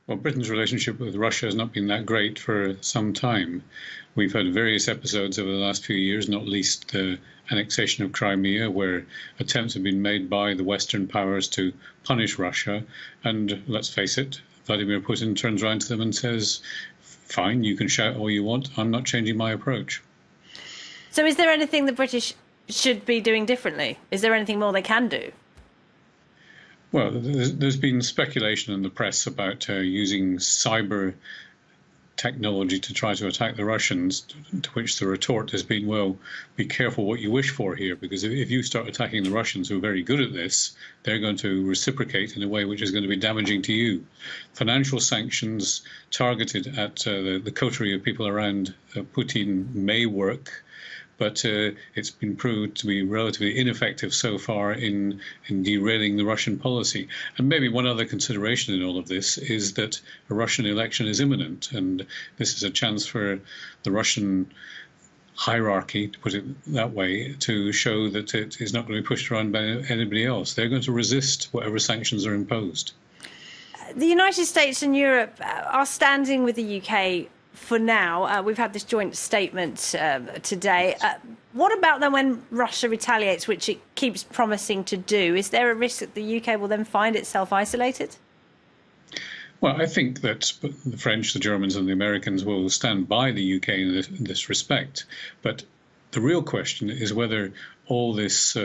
Well, Britain's relationship with Russia has not been that great for some time. We've had various episodes over the last few years, not least the annexation of Crimea, where attempts have been made by the Western powers to punish Russia. And let's face it, Vladimir Putin turns around to them and says, fine, you can shout all you want, I'm not changing my approach. So is there anything the British should be doing differently? Is there anything more they can do? Well, there's been speculation in the press about using cyber technology to try to attack the Russians, to which the retort has been, well, be careful what you wish for here, because if you start attacking the Russians, who are very good at this, they're going to reciprocate in a way which is going to be damaging to you. Financial sanctions targeted at the coterie of people around Putin may work, but it's been proved to be relatively ineffective so far in derailing the Russian policy. And maybe one other consideration in all of this is that a Russian election is imminent, and this is a chance for the Russian hierarchy, to put it that way, to show that it is not going to be pushed around by anybody else. They're going to resist whatever sanctions are imposed. The United States and Europe are standing with the UK for now. We've had this joint statement today. What about then when Russia retaliates, which it keeps promising to do? Is there a risk that the UK will then find itself isolated? Well, I think that the French, the Germans and the Americans will stand by the UK in this respect. But the real question is whether all this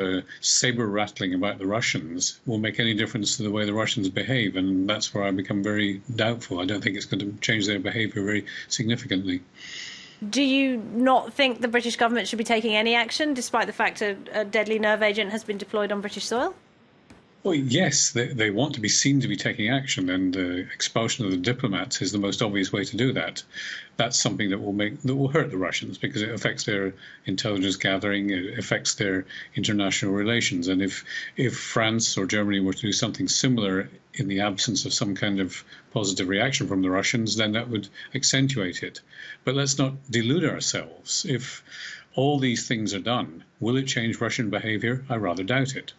saber rattling about the Russians will make any difference to the way the Russians behave. And that's where I become very doubtful. I don't think it's going to change their behavior very significantly. Do you not think the British government should be taking any action, despite the fact a deadly nerve agent has been deployed on British soil? Well, yes, they want to be seen to be taking action, and expulsion of the diplomats is the most obvious way to do that. That's something that will hurt the Russians, because it affects their intelligence gathering, it affects their international relations. And if France or Germany were to do something similar in the absence of some kind of positive reaction from the Russians, then that would accentuate it. But let's not delude ourselves. If all these things are done, will it change Russian behavior? I rather doubt it.